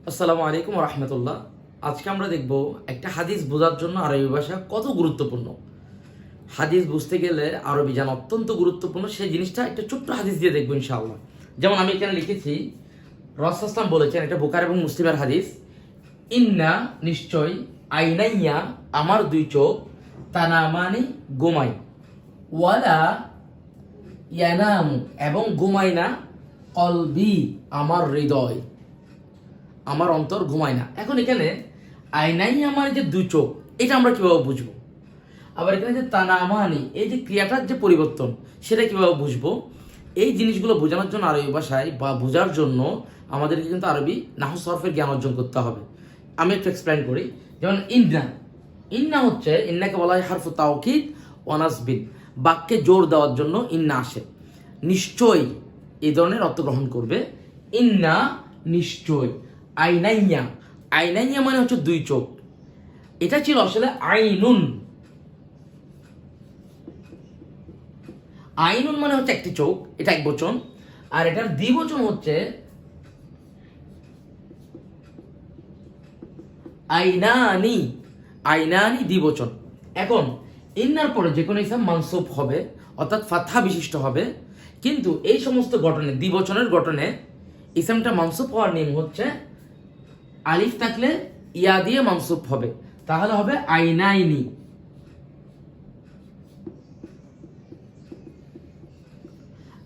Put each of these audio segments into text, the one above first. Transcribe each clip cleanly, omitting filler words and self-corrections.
আসসালামু আলাইকুম রহমতুল্লাহ। আজকে আমরা দেখব একটা হাদিস বোঝার জন্য আরবি ভাষা কত গুরুত্বপূর্ণ। হাদিস বুঝতে গেলে আরবি জানা অত্যন্ত গুরুত্বপূর্ণ। সেই জিনিসটা একটা ছোট্ট হাদিস দিয়ে দেখবো ইনশাআল্লাহ। যেমন আমি এখানে লিখেছি, রাসূল সাল্লাল্লাহু আলাইহি ওয়াসাল্লাম বলেছেন, এটা বুখারী এবং মুসলিমের হাদিস, ইন্না নিশ্চয়, আইনাইয়া আমার দুই চোখ, তানামানি ঘুমাই, ওয়ালা ইয়ানাম এবং ঘুমাই না, কলবি আমার হৃদয়, আমার অন্তর ঘুমায় না। এখন এখানে আইনাই আমার যে দুই চোখ, এটা আমরা কিভাবে বুঝবো? আবার এখানে যে তানামানি, এই যে ক্রিয়াটার যে পরিবর্তন, সেটা কিভাবে বুঝবো? এই জিনিসগুলো বোঝানোর জন্য আরবি ভাষায় বা বোঝার জন্য আমাদেরকে কিন্তু আরবি নাহু সরফের জ্ঞান অর্জন করতে হবে। আমি একটু এক্সপ্লেন করি। যেমন ইন্না, ইন্না হচ্ছে, ইন্নাকে বলা হয় হারফু তাওকিদ ওয়ানাসবিন, বাক্যে জোর দেওয়ার জন্য ইন্না আসে। নিশ্চয় এই ধরনের অর্থ গ্রহণ করবে। ইন্না নিশ্চয়, আইনাইয়া, আইনাইয়া মানে হচ্ছে দুই চোখ। এটা ছিল আসলে আইনুন, আইনুন মানে হচ্ছে একটি চোখ, এটা এক বচন। আর এটার দ্বিবচন হচ্ছে আইনানি, আইনানি দ্বিবচন। এখন ইন্নার পরে যে কোনো ইসম মানসুব হবে, অর্থাৎ ফাতহা বিশিষ্ট হবে। কিন্তু এই সমস্ত গঠনে, দ্বিবচনের গঠনে ইসমটা মানসুব হওয়ার নিয়ম হচ্ছে, আলিফ থাকলে ইয়া দিয়ে মানসুব হবে, তাহলে হবে আইনাইনি।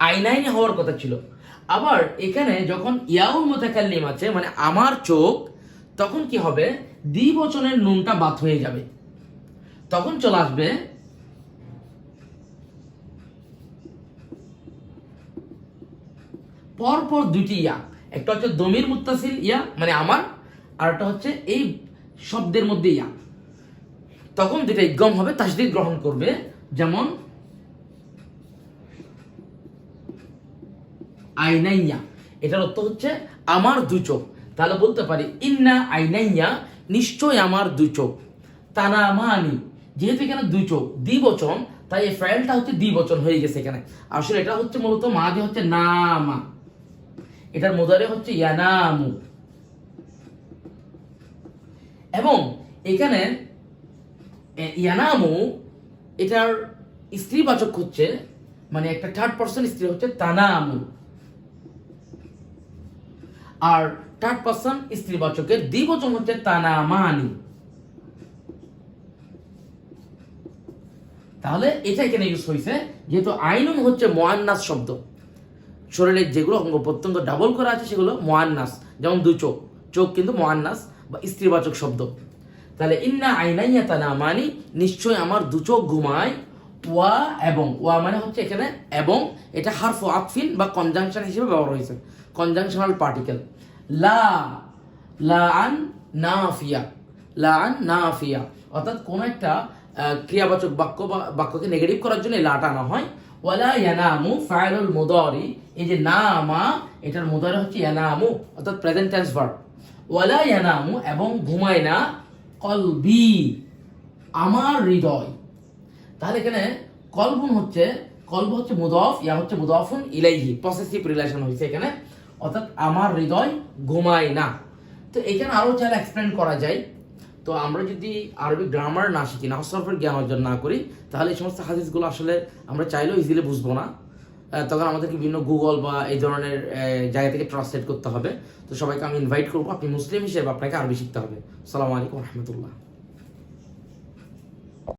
আইনাইনি হওয়ার কথা ছিল। আবার এখানে যখন ইয়াউল মুতাকাল্লিম আছে, মানে আমার চোখ, তখন কি হবে? দ্বিবচনের নুনটা বাদ হয়ে যাবে, তখন চলে আসবে পরপর দুটি ইয়া। একটা হচ্ছে দমির মুত্তাসিল ইয়া, মানে আমার, আর একটা হচ্ছে এই শব্দের মধ্যে ইয়া। তখন দুটা ইদগম হবে, তাসদীদ গ্রহণ করবে। যেমন আইনাইয়া, এটার অর্থ হচ্ছে আমার দুই চোখ। তাহলে বলতে পারি ইন্না আইনাইয়া, নিশ্চয় আমার দুই চোখ। তানামানি, যেহেতু এখানে দুই চোখ দ্বিবচন, তাই এই ফাইলটা হচ্ছে দ্বিবচন হয়ে গেছে এখানে। আসলে এটা হচ্ছে মূলত মাদি হচ্ছে নামা, এটার মুদারে হচ্ছে ইয়ানামু। এবং এখানে ইয়ানামু, এটার স্ত্রীবাচক হচ্ছে, মানে একটা থার্ড পারসন স্ত্রী হচ্ছে তানামু। আর থার্ড পারসন স্ত্রীবাচকের দ্বিবচন হচ্ছে তানামানি। তাহলে এটা এখানে ইউজ হয়েছে, যেহেতু আইনুন হচ্ছে মুআন্নাস শব্দ, শরীরের যেগুলো অঙ্গ প্রত্যঙ্গ ডাবল করা আছে সেগুলো মুআন্নাস। যেমন দুই চোখ, চোখ কিন্তু মুআন্নাস বা স্ত্রীবাচক শব্দ। তাহলে ইন্না আইনাইয়া তানামানি, নিশ্চয় আমার দু চোখ ঘুমায়, ওয়া এবং, ওয়া মানে হচ্ছে এখানে এবং, এটা হারফু আতফিন বা কনজাংশন হিসেবে ব্যবহার হয়েছে, কনজাংশনাল পার্টিকেল। লা, লা আন নাফিয়া, লা আন নাফিয়া, অর্থাৎ কোন একটা ক্রিয়াবাচক বাক্য বা বাক্যকে নেগেটিভ করার জন্য এই লাটা আনা হয়। ওয়ালা ইয়ানামু ফাইলুল মুদারি, এই যে নামা, এটার মুদারি হচ্ছে ইয়ানামু, অর্থাৎ প্রেজেন্ট টেন্স ভার্ব। ওয়ালা ইয়ানামু এবং ঘুমায় না, কলবি আমার হৃদয়। তাহলে এখানে কলবুন হচ্ছে, কলব হচ্ছে মুদাফ, ইয়া হচ্ছে মুদাফুন ইলাইহি, পসেসিভ রিলেশন হয়েছে এখানে, অর্থাৎ আমার হৃদয় ঘুমায় না। তো এখানে আরো চাইলে এক্সপ্লেন করা যায়। তো আমরা যদি আরবি গ্রামার না শিখি, নাহু সরফের জ্ঞান অর্জন না করি, তাহলে এই সমস্ত হাদিসগুলো আসলে আমরা চাইলেও ইজিলি বুঝবো না। তখন আমাদেরকে বিভিন্ন গুগল বা এই ধরনের জায়গা থেকে ট্রান্সলেট করতে হবে। তো সবাইকে আমি ইনভাইট করবো, আপনি মুসলিম হিসেবে আপনাকে আরবি শিখতে হবে। আসসালামু আলাইকুম রহমতুল্লাহ।